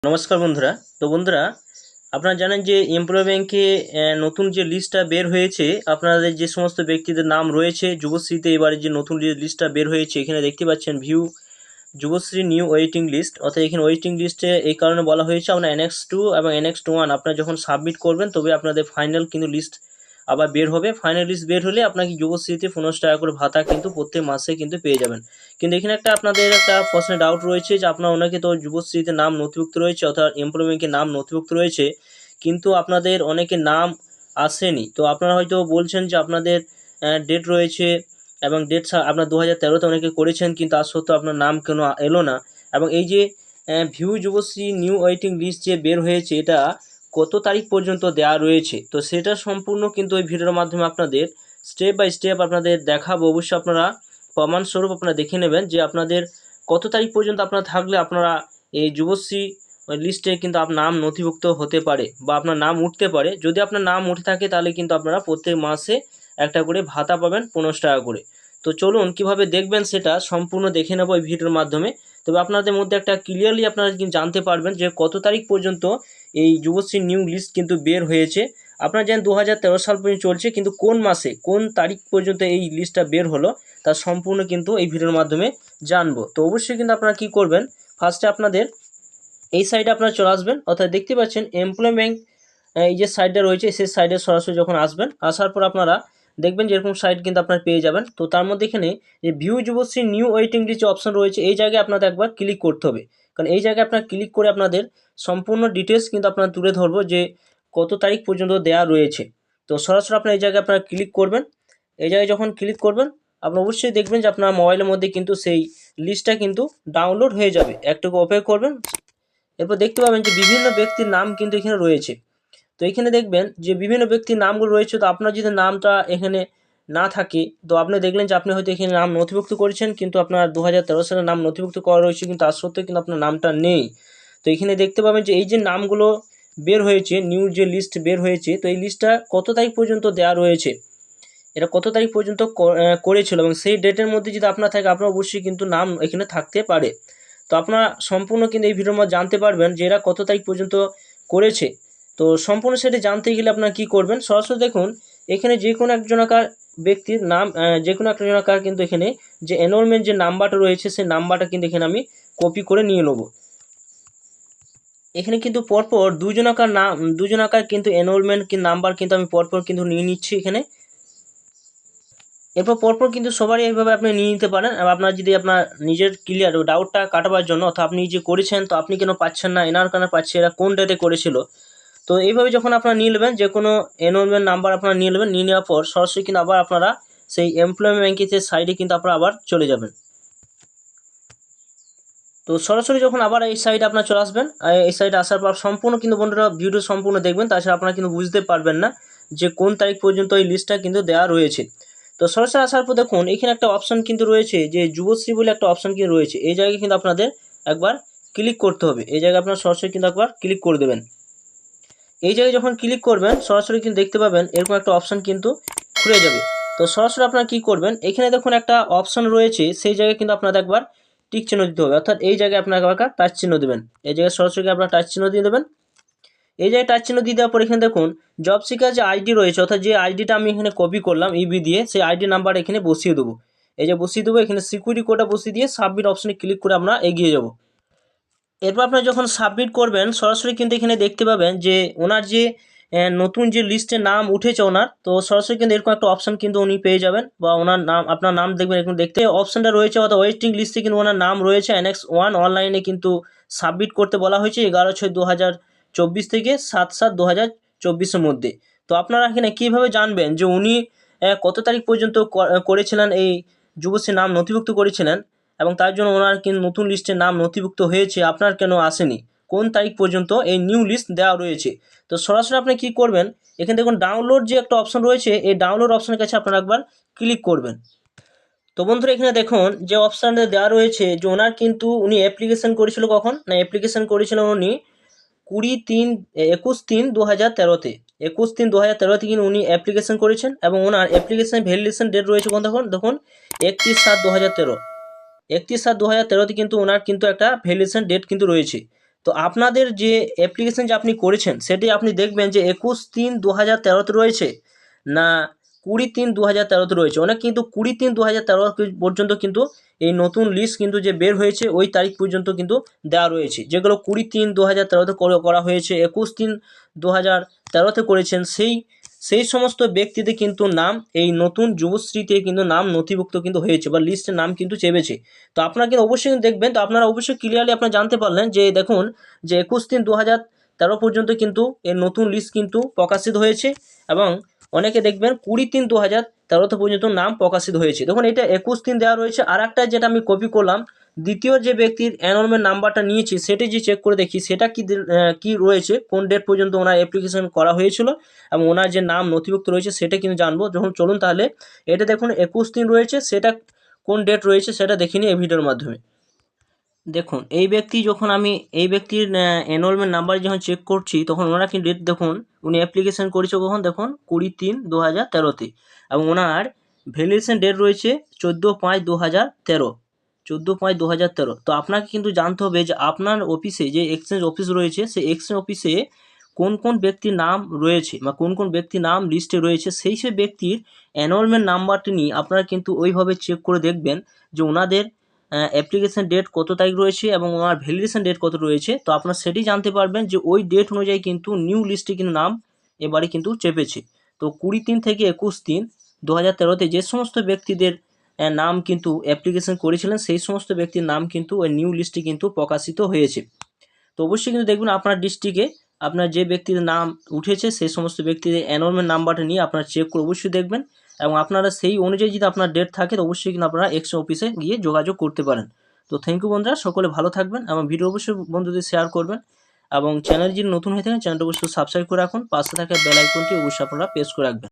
নমস্কার বন্ধুরা। তো বন্ধুরা, আপনারা জানেন যে এমপ্লয়ি ব্যাংকে নতুন যে লিস্টটা বের হয়েছে, আপনাদের যে সমস্ত ব্যক্তিদের নাম রয়েছে যুবশ্রীতে, এবারে যে নতুন লিস্টটা বের হয়েছে এখানে দেখতে পাচ্ছেন view Yuvashree new waiting list. অর্থাৎ এখানে ওয়েটিং লিস্টে এই কারণে বলা হয়েছে আপনার NX2 এবং NX1 আপনারা যখন সাবমিট করবেন তবে আপনাদের ফাইনাল কিন্তু লিস্ট আবার বের হবে। ফাইনাল লিস্ট বের হলে আপনাকে যুবশ্রীতে 1500 টাকা করে ভাতা কিন্তু প্রত্যেক মাসে কিন্তু পেয়ে যাবেন। কিন্তু এখানে আপনাদের একটা প্রশ্নে ডাউট রয়েছে যে আপনার অনেকে তো যুবশ্রীতে নাম নথিভুক্ত রয়েছে, অর্থাৎ এমপ্লয়ি ব্যাংকে নাম নথিভুক্ত রয়েছে, কিন্তু আপনাদের অনেকের নাম আসেনি। তো আপনারা হয়তো বলছেন যে আপনাদের ডেট রয়েছে এবং ডেট আপনার 2013-তে অনেকে করেছেন, কিন্তু তার সত্ত্বেও আপনার নাম কেন এলো না। এবং এই যে view Yuvashree new waiting list যে বের হয়েছে, এটা কত তারিখ পর্যন্ত দেওয়া রয়েছে, তো সেটা সম্পূর্ণ কিন্তু ওই ভিডিওর মাধ্যমে আপনাদের স্টেপ বাই স্টেপ আপনাদের দেখাবো। অবশ্যই আপনারা প্রমাণস্বরূপ আপনারা দেখে নেবেন যে আপনাদের কত তারিখ পর্যন্ত আপনারা থাকলে আপনারা এই যুবশ্রী লিস্টে কিন্তু আপনার নাম নথিভুক্ত হতে পারে বা আপনার নাম উঠতে পারে। যদি আপনার নাম উঠে থাকে তাহলে কিন্তু আপনারা প্রত্যেক মাসে একটা করে ভাতা পাবেন 1500 টাকা করে। তো চলুন কিভাবে দেখবেন সেটা সম্পূর্ণ দেখে নেব এই ভিডিওর মাধ্যমে। তবে আপনাদের মধ্যে একটা ক্লিয়ারলি আপনারা কিন্তু জানতে পারবেন যে কত তারিখ পর্যন্ত এই যুবশ্রী নিউ লিস্ট কিন্তু বের হয়েছে। আপনারা জানেন 2013 সাল পর্যন্ত চলছে, কিন্তু কোন মাসে কোন তারিখ পর্যন্ত এই লিস্টটা বের হলো তার সম্পূর্ণ কিন্তু এই ভিডিওর মাধ্যমে জানবো। তো অবশ্যই কিন্তু আপনারা কি করবেন, ফার্স্টে আপনাদের এই সাইডে আপনারা চলে আসবেন। অর্থাৎ দেখতে পাচ্ছেন এমপ্লয়ি ব্যাংক এই যে সাইডটা রয়েছে, সেই সাইডে সরাসরি যখন আসবেন, আসার পর আপনারা দেখবেন যে এরকম সাইট কিন্তু আপনারা পেয়ে যাবেন। তো তার মধ্যে এখানে যে view Yuvashree new waiting list যে অপশন রয়েছে, এই জায়গায় আপনাদের একবার ক্লিক করতে হবে। কারণ এই জায়গায় আপনারা ক্লিক করে আপনাদের সম্পূর্ণ ডিটেলস কিন্তু আপনারা তুলে ধরবো যে কত তারিখ পর্যন্ত দেওয়া রয়েছে। তো সরাসরি আপনার এই জায়গায় আপনারা ক্লিক করবেন। এই জায়গায় যখন ক্লিক করবেন আপনারা অবশ্যই দেখবেন যে আপনার মোবাইলের মধ্যে কিন্তু সেই লিস্টটা কিন্তু ডাউনলোড হয়ে যাবে। একটু অপেক্ষা করবেন, এরপর দেখতে পাবেন যে বিভিন্ন ব্যক্তির নাম কিন্তু এখানে রয়েছে। তো এখানে দেখবেন যে বিভিন্ন ব্যক্তির নামগুলো রয়েছে। তো আপনার যদি নামটা এখানে না থাকে, তো আপনি দেখলেন যে আপনি হয়তো এখানে নাম নথিভুক্ত করেছেন, কিন্তু আপনার 2013 সালে নাম নথিভুক্ত করা রয়েছে, কিন্তু তার সত্ত্বেও কিন্তু আপনার নামটা নেই। তো এখানে দেখতে পাবেন যে এই যে নামগুলো বের হয়েছে, নিউ যে লিস্ট বের হয়েছে, তো এই লিস্টটা কত তারিখ পর্যন্ত দেওয়া রয়েছে, এটা কত তারিখ পর্যন্ত করেছিল, এবং সেই ডেটের মধ্যে যদি আপনার থাকে আপনার অবশ্যই কিন্তু নাম এখানে থাকতে পারে। তো আপনারা সম্পূর্ণ কিন্তু এই ভিডিওর মধ্যে জানতে পারবেন যে এরা কত তারিখ পর্যন্ত করেছে। তো সম্পূর্ণ সেটা জানতে গেলে আপনারা কী করবেন, সরাসরি দেখুন এখানে যে কোনো একজনকার ব্যক্তির নাম, যে কোনো একজনকার কিন্তু এখানে যে এনরোলমেন্ট যে নাম্বারটা রয়েছে সেই নাম্বারটা কিন্তু এখানে আমি কপি করে নিয়ে নেব। এখানে কিন্তু পরপর দুজনকার কিন্তু এনরোলমেন্ট নাম্বার কিন্তু আমি পরপর কিন্তু নিয়ে নিচ্ছি এখানে। এরপর পরপর কিন্তু সবারই এইভাবে আপনি নিয়ে নিতে পারেন। আর আপনার যদি আপনার নিজের ক্লিয়ার ডাউটটা কাটাবার জন্য, অর্থাৎ আপনি যে করেছেন তো আপনি কেন পাচ্ছেন না, এনার কেন পাচ্ছে, এরা কোন ডেটে করেছিল, তো এইভাবে যখন আপনারা নিয়ে নেবেন যে কোনো এনরোলমেন্ট নাম্বার আপনারা নিয়ে নেবেন, নিয়ে নেওয়ার পর সরাসরি কিন্তু আবার আপনারা সেই এমপ্লয়ি ব্যাংকের সাইডে কিন্তু আপনারা আবার চলে যাবেন। তো সরাসরি যখন আবার এই সাইডে আপনারা চলে আসবেন, এই সাইডে আসার পর সম্পূর্ণ কিন্তু বন্ধুরা ভিডিও সম্পূর্ণ দেখবেন, তাছাড়া আপনারা কিন্তু বুঝতে পারবেন না যে কোন তারিখ পর্যন্ত এই লিস্টটা কিন্তু দেওয়া রয়েছে। তো সরাসরি আসার পর দেখুন এখানে একটা অপশন কিন্তু রয়েছে যে যুবশ্রী বলে একটা অপশন কিন্তু রয়েছে। এই জায়গায় কিন্তু আপনাদের একবার ক্লিক করতে হবে। এই জায়গায় আপনারা সরাসরি কিন্তু একবার ক্লিক করে দেবেন। এই জায়গায় যখন ক্লিক করবেন সরাসরি কিন্তু দেখতে পাবেন এরকম একটা অপশন কিন্তু খুলে যাবে। তো সরাসরি আপনারা কী করবেন, এখানে দেখুন একটা অপশন রয়েছে, সেই জায়গায় কিন্তু আপনাদের একবার টিক চিহ্ন দিতে হবে। অর্থাৎ এই জায়গায় আপনাকে একবার টাচ চিহ্ন দেবেন। এই জায়গায় সরাসরি আপনারা টাচ চিহ্ন দিয়ে দেবেন। এই জায়গায় টাচ চিহ্ন দিয়ে দেওয়ার পর এখানে দেখুন জব সিকার যে আইডি রয়েছে, অর্থাৎ যে আইডিটা আমি এখানে কপি করলাম ইবি দিয়ে, সেই আইডি নাম্বার এখানে বসিয়ে দেবো। এই যে বসিয়ে দেবো, এখানে সিকিউরিটি কোডটা বসিয়ে দিয়ে সাবমিট অপশনে ক্লিক করে আমরা এগিয়ে যাব। এরপর আপনারা যখন সাবমিট করবেন সরাসরি কিন্তু এখানে দেখতে পাবেন যে ওনার যে নতুন যে লিস্টে নাম উঠেছে ওনার, তো সরাসরি কিন্তু এরকম একটা অপশন কিন্তু উনি পেয়ে যাবেন, বা ওনার নাম আপনার নাম দেখবেন এরকম দেখতে অপশনটা রয়েছে, অর্থাৎ ওয়েটিং লিস্টে কিন্তু ওনার নাম রয়েছে NX1। অনলাইনে কিন্তু সাবমিট করতে বলা হয়েছে 11/6/2024 থেকে 7/7/2024-এর মধ্যে। তো আপনারা এখানে কীভাবে জানবেন যে উনি কত তারিখ পর্যন্ত করেছিলেন এই যুবশ্রী নাম নথিভুক্ত করেছিলেন, এবং তার জন্য ওনার কিন্তু নতুন লিস্টে নাম নথিভুক্ত হয়েছে, আপনার কেন আসেনি, কোন তারিখ পর্যন্ত এই নিউ লিস্ট দেওয়া রয়েছে। তো সরাসরি আপনি কী করবেন, এখানে দেখুন ডাউনলোড যে একটা অপশন রয়েছে, এই ডাউনলোড অপশনের কাছে আপনারা একবার ক্লিক করবেন। তো বন্ধুরা এখানে দেখুন যে অপশানটা দেওয়া রয়েছে যে ওনার কিন্তু উনি অ্যাপ্লিকেশন করেছিল কখন না, অ্যাপ্লিকেশন করেছিলেন উনি 21/3/2013-তে। 21/3/2013-তে কিন্তু উনি অ্যাপ্লিকেশন করেছেন, এবং ওনার অ্যাপ্লিকেশন ভ্যালিডেশন ডেট রয়েছে কোন দেখুন দেখুন 31/7/2013। 31/7/2013-তে কিন্তু ওনার কিন্তু একটা ভ্যালিডেশন ডেট কিন্তু রয়েছে। তো আপনাদের যে অ্যাপ্লিকেশন যে আপনি করেছেন সেটি আপনি দেখবেন যে 21/3/2013 রয়েছে না 20/3/2013 রয়েছে। অনেক কিন্তু 20/3/2013 পর্যন্ত কিন্তু এই নতুন লিস্ট কিন্তু যে বের হয়েছে ওই তারিখ পর্যন্ত কিন্তু দেওয়া রয়েছে। যেগুলো 20/3/2013 করা হয়েছে, 21/3/2013 করেছেন সেই সমস্ত ব্যক্তিদের কিন্তু নাম এই নতুন যুবশ্রীতে কিন্তু নাম নথিভুক্ত কিন্তু হয়েছে বা লিস্টের নাম কিন্তু চেপেছে। তো আপনারা কিন্তু অবশ্যই দেখবেন, তো আপনারা অবশ্যই ক্লিয়ারলি আপনারা জানতে পারলেন যে দেখুন যে 21/3/2013 পর্যন্ত কিন্তু এর নতুন লিস্ট কিন্তু প্রকাশিত হয়েছে এবং অনেকে দেখবেন 20/3/2013 পর্যন্ত নাম প্রকাশিত হয়েছে। দেখুন এটা 21 দেওয়া রয়েছে। আর একটা যেটা আমি কপি করলাম, দ্বিতীয় যে ব্যক্তির এনরোলমেন্ট নাম্বারটা নিয়েছি সেটি যে চেক করে দেখি সেটা কি রয়েছে, কোন ডেট পর্যন্ত ওনার অ্যাপ্লিকেশন করা হয়েছিল এবং ওনার যে নাম নথিভুক্ত রয়েছে সেটা কিন্তু জানবো। যখন চলুন তাহলে এটা দেখুন 21 রয়েছে, সেটা কোন ডেট রয়েছে সেটা দেখে নিই এই ভিডিওর মাধ্যমে। দেখুন এই ব্যক্তি যখন আমি এই ব্যক্তির এনরোলমেন্ট নাম্বার যখন চেক করছি তখন ওনারা কিন্তু ডেট দেখুন, উনি অ্যাপ্লিকেশন করেছে কখন দেখুন 20/3/2013 এবং ওনার ভ্যালিডেশন ডেট রয়েছে 14/5/2013, 14/5/2013। তো আপনাকে কিন্তু জানতে হবে যে আপনার অফিসে যে এক্সচেঞ্জ অফিস রয়েছে সেই এক্সচেঞ্জ অফিসে কোন কোন ব্যক্তির নাম রয়েছে বা কোন কোন ব্যক্তির নাম লিস্টে রয়েছে, সেই ব্যক্তির এনরোলমেন্ট নাম্বারটি নিয়ে আপনারা কিন্তু ওইভাবে চেক করে দেখবেন যে ওনাদের অ্যাপ্লিকেশন ডেট কত তারিখ রয়েছে এবং ওনার ভ্যালিডেশন ডেট কত রয়েছে। তো আপনারা সেটি জানতে পারবেন যে ওই ডেট অনুযায়ী কিন্তু নিউ লিস্টে কিন্তু নাম এবারে কিন্তু চেপেছে। তো 20/3 থেকে 21/3/2013 যে সমস্ত ব্যক্তিদের নাম কিন্তু অ্যাপ্লিকেশন করেছিলেন সেই সমস্ত ব্যক্তির নাম কিন্তু ওই নিউ লিস্টে কিন্তু প্রকাশিত হয়েছে। তো অবশ্যই কিন্তু দেখবেন আপনার ডিস্ট্রিক্টে আপনার যে ব্যক্তির নাম উঠেছে সেই সমস্ত ব্যক্তিদের এনরোলমেন্ট নাম্বারটা নিয়ে আপনারা চেক করে অবশ্যই দেখবেন এবং আপনারা সেই অনুযায়ী যদি আপনার ডেট থাকে তো অবশ্যই কিন্তু আপনারা এক্সচেঞ্জ অফিসে গিয়ে যোগাযোগ করতে পারেন। তো থ্যাংক ইউ বন্ধুরা, সকলে ভালো থাকবেন এবং ভিডিও অবশ্যই বন্ধুদের শেয়ার করবেন এবং চ্যানেল যদি নতুন হয়ে থাকেন চ্যানেলটা অবশ্যই সাবস্ক্রাইব করে রাখুন, পাশে থাকা বেল আইকনটি অবশ্যই আপনারা প্রেস করে রাখবেন।